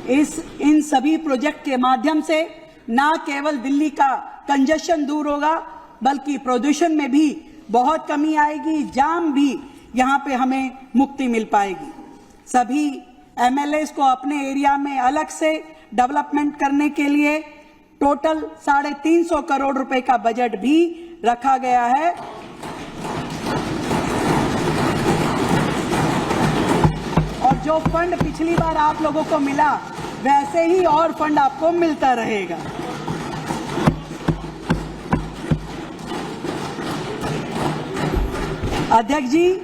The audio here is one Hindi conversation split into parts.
इन सभी प्रोजेक्ट के माध्यम से ना केवल दिल्ली का कंजेशन दूर होगा, बल्कि प्रदूषण में भी बहुत कमी आएगी, जाम भी यहाँ पे हमें मुक्ति मिल पाएगी। सभी एमएलएस को अपने एरिया में अलग से डेवलपमेंट करने के लिए टोटल 350 करोड़ रुपए का बजट भी रखा गया है। और जो फंड पिछली बार आप लोगों को मिला, वैसे ही और फंड आपको मिलता रहेगा। अध्यक्ष जी,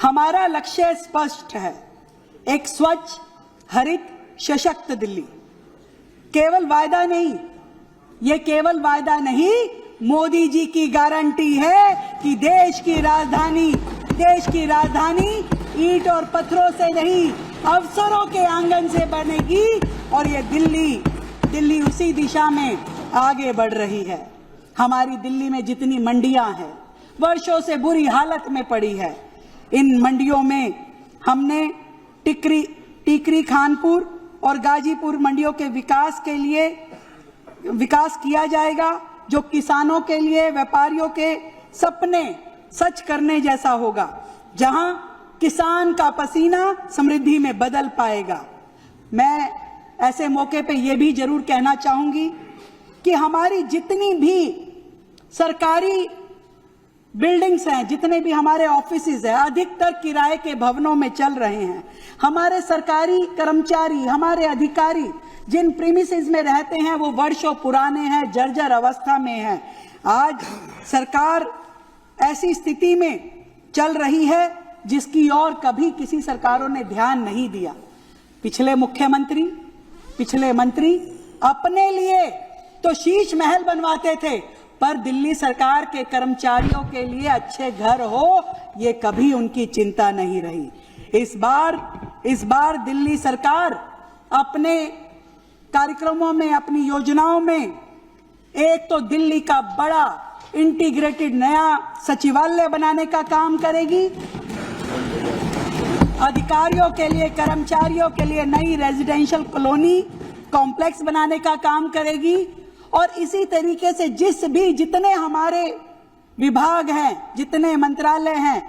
हमारा लक्ष्य स्पष्ट है, एक स्वच्छ, हरित, सशक्त दिल्ली। केवल वायदा नहीं, ये केवल वायदा नहीं, मोदी जी की गारंटी है कि देश की राजधानी ईंट और पत्थरों से नहीं, अवसरों के आंगन से बनेगी। और ये दिल्ली उसी दिशा में आगे बढ़ रही है। हमारी दिल्ली में जितनी मंडियां हैं, वर्षों से बुरी हालत में पड़ी है, इन मंडियों में हमने टिकरी, खानपुर और गाजीपुर मंडियों के विकास किया जाएगा, जो किसानों के लिए, व्यापारियों के सपने सच करने जैसा होगा, जहां किसान का पसीना समृद्धि में बदल पाएगा। मैं ऐसे मौके पे ये भी जरूर कहना चाहूंगी कि हमारी जितनी भी सरकारी बिल्डिंग्स हैं, जितने भी हमारे ऑफिसेज हैं, अधिकतर किराए के भवनों में चल रहे हैं। हमारे सरकारी कर्मचारी, हमारे अधिकारी जिन प्रीमिसेस में रहते हैं, वो वर्षों पुराने हैं, जर्जर अवस्था में हैं। आज सरकार ऐसी स्थिति में चल रही है जिसकी ओर कभी किसी सरकारों ने ध्यान नहीं दिया। पिछले मुख्यमंत्री, पिछले मंत्री अपने लिए तो शीश महल बनवाते थे, पर दिल्ली सरकार के कर्मचारियों के लिए अच्छे घर हो, ये कभी उनकी चिंता नहीं रही। इस बार दिल्ली सरकार अपने कार्यक्रमों में, अपनी योजनाओं में एक तो दिल्ली का बड़ा इंटीग्रेटेड नया सचिवालय बनाने का काम करेगी, अधिकारियों के लिए, कर्मचारियों के लिए नई रेजिडेंशियल कॉलोनी कॉम्प्लेक्स बनाने का काम करेगी। और इसी तरीके से जितने हमारे विभाग हैं, जितने मंत्रालय हैं,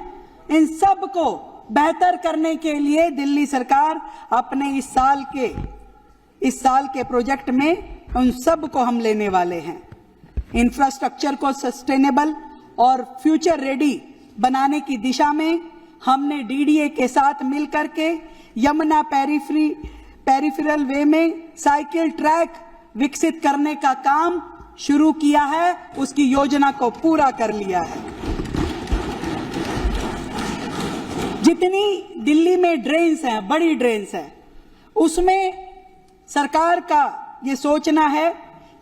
इन सब को बेहतर करने के लिए दिल्ली सरकार अपने इस साल के प्रोजेक्ट में उन सब को हम लेने वाले हैं। इंफ्रास्ट्रक्चर को सस्टेनेबल और फ्यूचर रेडी बनाने की दिशा में हमने डीडीए के साथ मिलकर के यमुना पेरिफेरल वे में साइकिल ट्रैक विकसित करने का काम शुरू किया है, उसकी योजना को पूरा कर लिया है। जितनी दिल्ली में ड्रेन्स हैं, बड़ी ड्रेन्स हैं, उसमें सरकार का ये सोचना है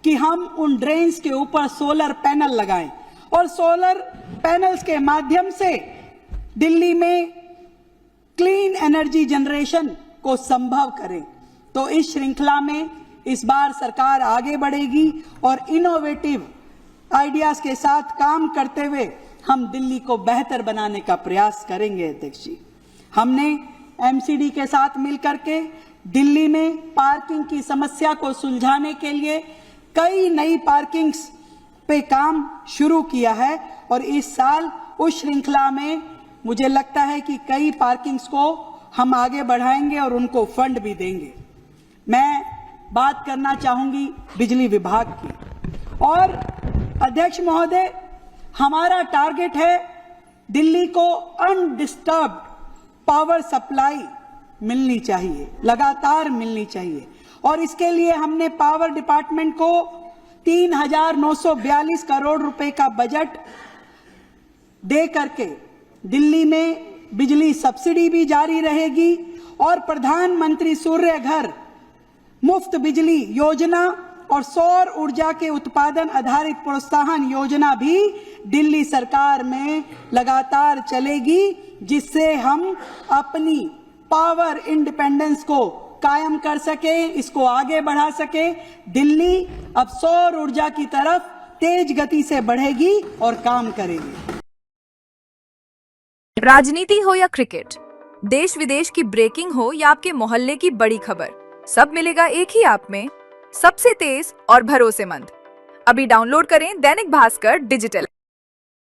कि हम उन ड्रेन्स के ऊपर सोलर पैनल लगाएं और सोलर पैनल्स के माध्यम से दिल्ली में क्लीन एनर्जी जनरेशन को संभव करें। तो इस श्रृंखला में इस बार सरकार आगे बढ़ेगी और इनोवेटिव आइडियाज के साथ काम करते हुए हम दिल्ली को बेहतर बनाने का प्रयास करेंगे। अध्यक्ष जी, हमने एमसीडी के साथ मिलकर के दिल्ली में पार्किंग की समस्या को सुलझाने के लिए कई नई पार्किंग्स पे काम शुरू किया है और इस साल उस श्रृंखला में मुझे लगता है कि कई पार्किंग्स को हम आगे बढ़ाएंगे और उनको फंड भी देंगे। मैं बात करना चाहूंगी बिजली विभाग की। और अध्यक्ष महोदय, हमारा टारगेट है दिल्ली को अनडिस्टर्ब्ड पावर सप्लाई मिलनी चाहिए, लगातार मिलनी चाहिए। और इसके लिए हमने पावर डिपार्टमेंट को 3,942 करोड़ रुपए का बजट दे करके दिल्ली में बिजली सब्सिडी भी जारी रहेगी और प्रधानमंत्री सूर्य घर मुफ्त बिजली योजना और सौर ऊर्जा के उत्पादन आधारित प्रोत्साहन योजना भी दिल्ली सरकार में लगातार चलेगी, जिससे हम अपनी पावर इंडिपेंडेंस को कायम कर सके, इसको आगे बढ़ा सके। दिल्ली अब सौर ऊर्जा की तरफ तेज गति से बढ़ेगी और काम करेगी। राजनीति हो या क्रिकेट, देश विदेश की ब्रेकिंग हो या आपके मोहल्ले की बड़ी खबर, सब मिलेगा एक ही ऐप में, सबसे तेज और भरोसेमंद। अभी डाउनलोड करें दैनिक भास्कर डिजिटल।